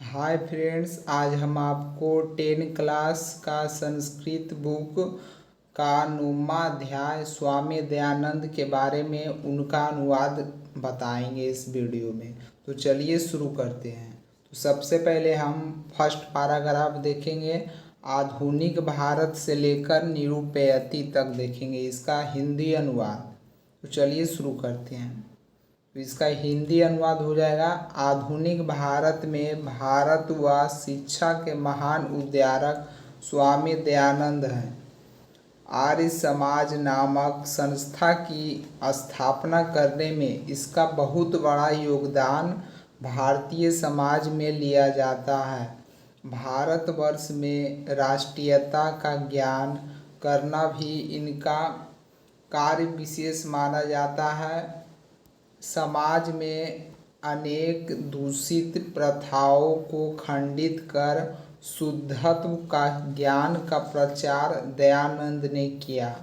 Hi friends, आज हम आपको 10 क्लास का संस्कृत बुक का 9वां अध्याय स्वामी दयानंद के बारे में उनका अनुवाद बताएंगे इस वीडियो में। तो चलिए शुरू करते हैं। तो सबसे पहले हम फर्स्ट पैराग्राफ देखेंगे। आधुनिक भारत से लेकर निरुपैती तक देखेंगे इसका हिंदी अनुवाद। तो चलिए शुरू करते हैं। तो इसका हिंदी अनुवाद हो जाएगा। आधुनिक भारत में भारत व शिक्षा के महान उद्धारक स्वामी दयानंद हैं। आर्य समाज नामक संस्था की स्थापना करने में इसका बहुत बड़ा योगदान भारतीय समाज में लिया जाता है। भारतवर्ष में राष्ट्रीयता का ज्ञान करना भी इनका कार्य विशेष माना जाता है। समाज में अनेक दूषित प्रथाओं को खंडित कर शुद्धत्व का ज्ञान का प्रचार दयानंद ने किया।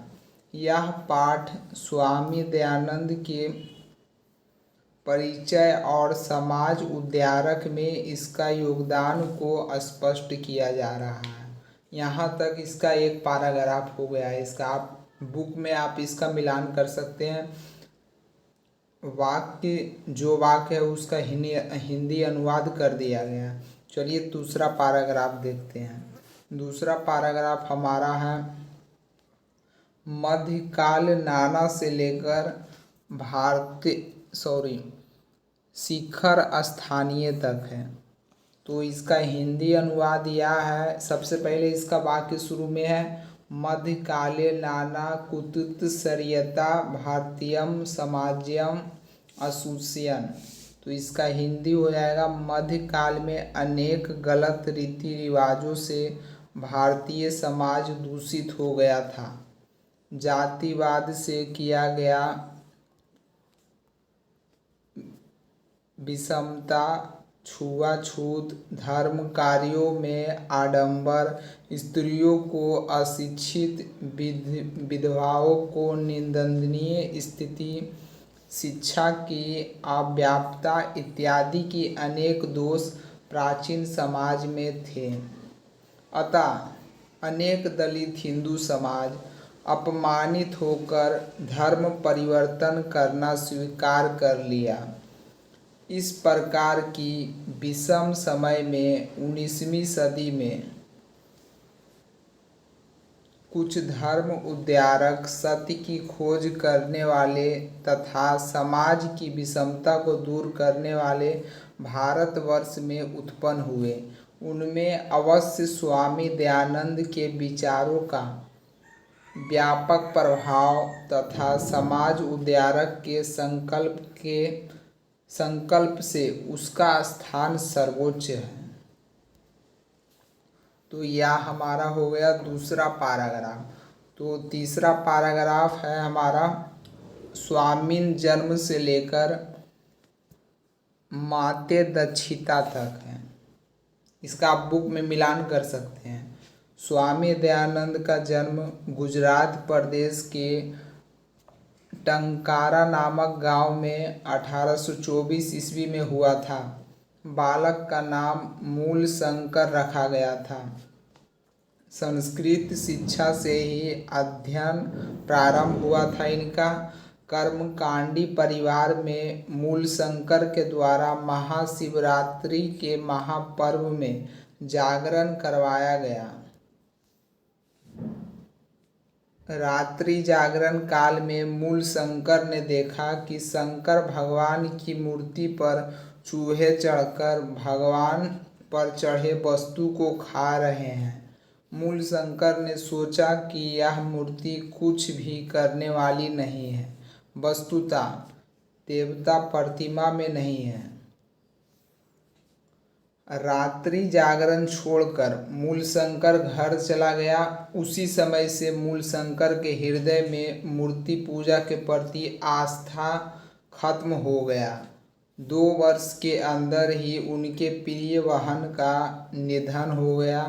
यह पाठ स्वामी दयानंद के परिचय और समाज उद्धारक में इसका योगदान को स्पष्ट किया जा रहा है। यहाँ तक इसका एक पैराग्राफ हो गया है। इसका आप बुक में आप इसका मिलान कर सकते हैं। वाक्य है उसका हिंदी अनुवाद कर दिया गया। चलिए दूसरा पैराग्राफ देखते हैं। दूसरा पैराग्राफ हमारा है मध्यकाल नाना से लेकर शिखर स्थानीय तक है। तो इसका हिंदी अनुवाद यह है। सबसे पहले इसका वाक्य शुरू में है मध्यकाले नाना कुतुत्सर्यता भारतीयम समाज्यम असुस्यन। तो इसका हिंदी हो जाएगा मध्यकाल में अनेक गलत रीति रिवाजों से भारतीय समाज दूषित हो गया था। जातिवाद से किया गया विषमता, छुआछूत, धर्म कार्यों में आडंबर, स्त्रियों को अशिक्षित, विधवाओं को निंदनीय स्थिति, शिक्षा की अव्याप्तता इत्यादि की अनेक दोष प्राचीन समाज में थे। अतः अनेक दलित हिंदू समाज अपमानित होकर धर्म परिवर्तन करना स्वीकार कर लिया। इस प्रकार की विषम समय में 19वीं सदी में कुछ धर्म उद्धारक सत्य की खोज करने वाले तथा समाज की विषमता को दूर करने वाले भारतवर्ष में उत्पन्न हुए। उनमें अवश्य स्वामी दयानंद के विचारों का व्यापक प्रभाव तथा समाज उद्धारक के संकल्प से उसका स्थान सर्वोच्च है। तो यह हमारा हो गया दूसरा पैराग्राफ। तो तीसरा पैराग्राफ है हमारा स्वामीन जन्म से लेकर माते दक्षिता तक है। इसका आप बुक में मिलान कर सकते हैं। स्वामी दयानंद का जन्म गुजरात प्रदेश के टंकारा नामक गांव में 1824 ईस्वी में हुआ था। बालक का नाम मूल शंकर रखा गया था। संस्कृत शिक्षा से ही अध्ययन प्रारंभ हुआ था इनका। कर्मकांडी परिवार में मूल शंकर के द्वारा महाशिवरात्रि के महापर्व में जागरण करवाया गया। रात्रि जागरण काल में मूल शंकर ने देखा कि शंकर भगवान की मूर्ति पर चूहे चढ़कर भगवान पर चढ़े वस्तु को खा रहे हैं। मूल शंकर ने सोचा कि यह मूर्ति कुछ भी करने वाली नहीं है, वस्तुतः देवता प्रतिमा में नहीं है। रात्रि जागरण छोड़कर मूल शंकर घर चला गया। उसी समय से मूल शंकर के हृदय में मूर्ति पूजा के प्रति आस्था खत्म हो गया। 2 वर्ष के अंदर ही उनके प्रिय बहन का निधन हो गया।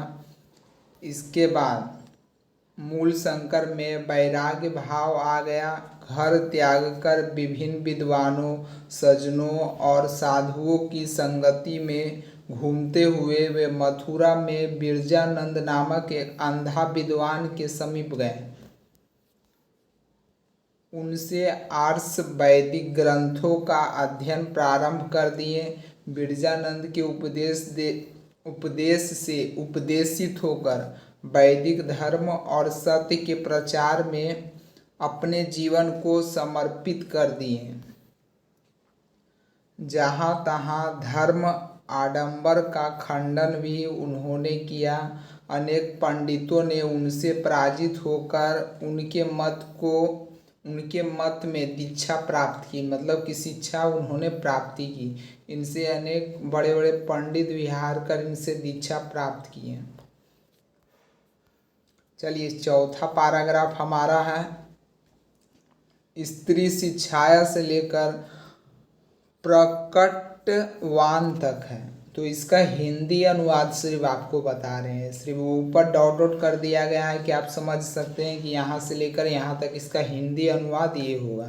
इसके बाद मूल शंकर में वैराग्य भाव आ गया। घर त्याग कर विभिन्न विद्वानों, सज्जनों और साधुओं की संगति में घूमते हुए वे मथुरा में बिरजानंद नामक एक अंधा विद्वान के समीप गए। उनसे आर्ष वैदिक ग्रंथों का अध्ययन प्रारंभ कर दिए। बिरजानंद के उपदेश से उपदेशित होकर वैदिक धर्म और सत्य के प्रचार में अपने जीवन को समर्पित कर दिए। जहाँ तहाँ धर्म आडंबर का खंडन भी उन्होंने किया। अनेक पंडितों ने उनसे पराजित होकर उनके मत में दीक्षा प्राप्त की, मतलब कि शिक्षा उन्होंने प्राप्ति की। इनसे अनेक बड़े बड़े पंडित विहार कर इनसे दीक्षा प्राप्त किए। चलिए, चौथा पैराग्राफ हमारा है स्त्री शिक्षाया से लेकर प्रकटवान तक है। तो इसका हिंदी अनुवाद सिर्फ आपको बता रहे हैं, सिर्फ ऊपर डॉट डॉट कर दिया गया है कि आप समझ सकते हैं कि यहाँ से लेकर यहाँ तक इसका हिंदी अनुवाद ये होगा।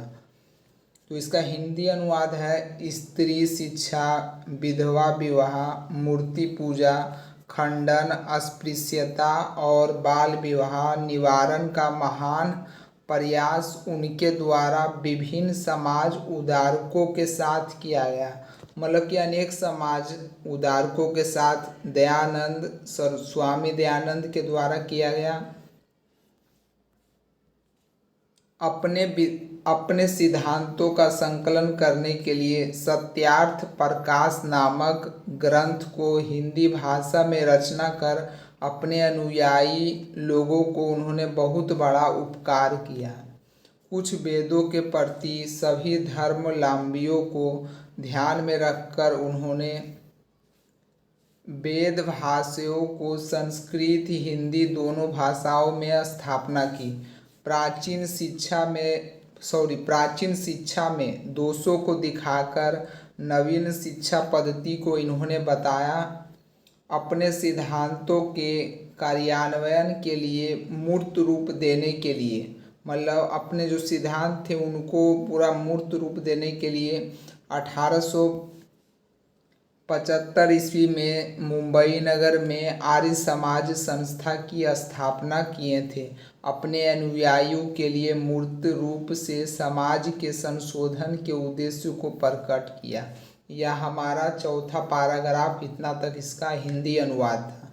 तो इसका हिंदी अनुवाद है स्त्री शिक्षा, विधवा विवाह, मूर्ति पूजा, खंडन, अस्पृश्यता और बाल विवाह निवारण का महान प्रयास उनके द्वारा विभिन्न समाज उद्धारकों के साथ किया गया। मतलब कि अनेक समाज उद्धारकों के साथ स्वामी दयानंद के द्वारा किया गया। अपने सिद्धांतों का संकलन करने के लिए सत्यार्थ प्रकाश नामक ग्रंथ को हिंदी भाषा में रचना कर अपने अनुयायी लोगों को उन्होंने बहुत बड़ा उपकार किया। कुछ वेदों के प्रति सभी धर्मावलंबियों को ध्यान में रखकर उन्होंने वेद भाषाओं को संस्कृत हिंदी दोनों भाषाओं में स्थापना की। प्राचीन शिक्षा में दोषों को दिखाकर नवीन शिक्षा पद्धति को इन्होंने बताया। अपने सिद्धांतों के कार्यान्वयन के लिए मूर्त रूप देने के लिए, मतलब अपने जो सिद्धांत थे उनको पूरा मूर्त रूप देने के लिए 1875 ईस्वी में मुंबई नगर में आर्य समाज संस्था की स्थापना किए थे। अपने अनुयायियों के लिए मूर्त रूप से समाज के संशोधन के उद्देश्य को प्रकट किया। यह हमारा चौथा पैराग्राफ, इतना तक इसका हिंदी अनुवाद था।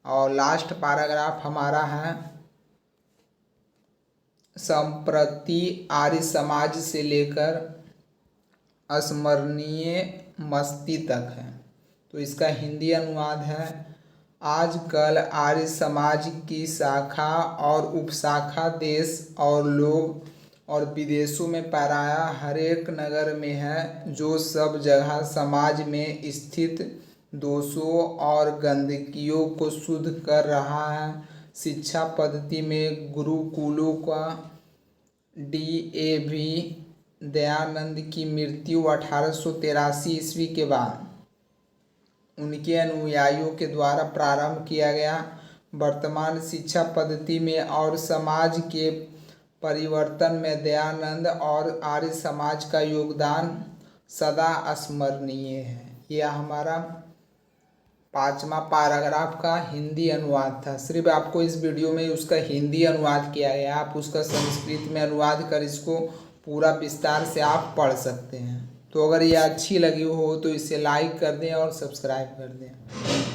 और लास्ट पैराग्राफ हमारा है संप्रति आर्य समाज से लेकर अस्मरणीय मस्ती तक है। तो इसका हिंदी अनुवाद है आजकल आर्य समाज की शाखा और उपशाखा देश और लोग और विदेशों में पराया हर एक नगर में है, जो सब जगह समाज में स्थित दोषों और गंदगियों को शुद्ध कर रहा है। शिक्षा पद्धति में गुरुकुलों का D.A.V. दयानंद की मृत्यु 1883 ईस्वी के बाद उनके अनुयायियों के द्वारा प्रारंभ किया गया। वर्तमान शिक्षा पद्धति में और समाज के परिवर्तन में दयानंद और आर्य समाज का योगदान सदा स्मरणीय है। यह हमारा 5वां पैराग्राफ का हिंदी अनुवाद था। सिर्फ आपको इस वीडियो में उसका हिंदी अनुवाद किया गया, आप उसका संस्कृत में अनुवाद कर इसको पूरा विस्तार से आप पढ़ सकते हैं। तो अगर ये अच्छी लगी हो तो इसे लाइक कर दें और सब्सक्राइब कर दें।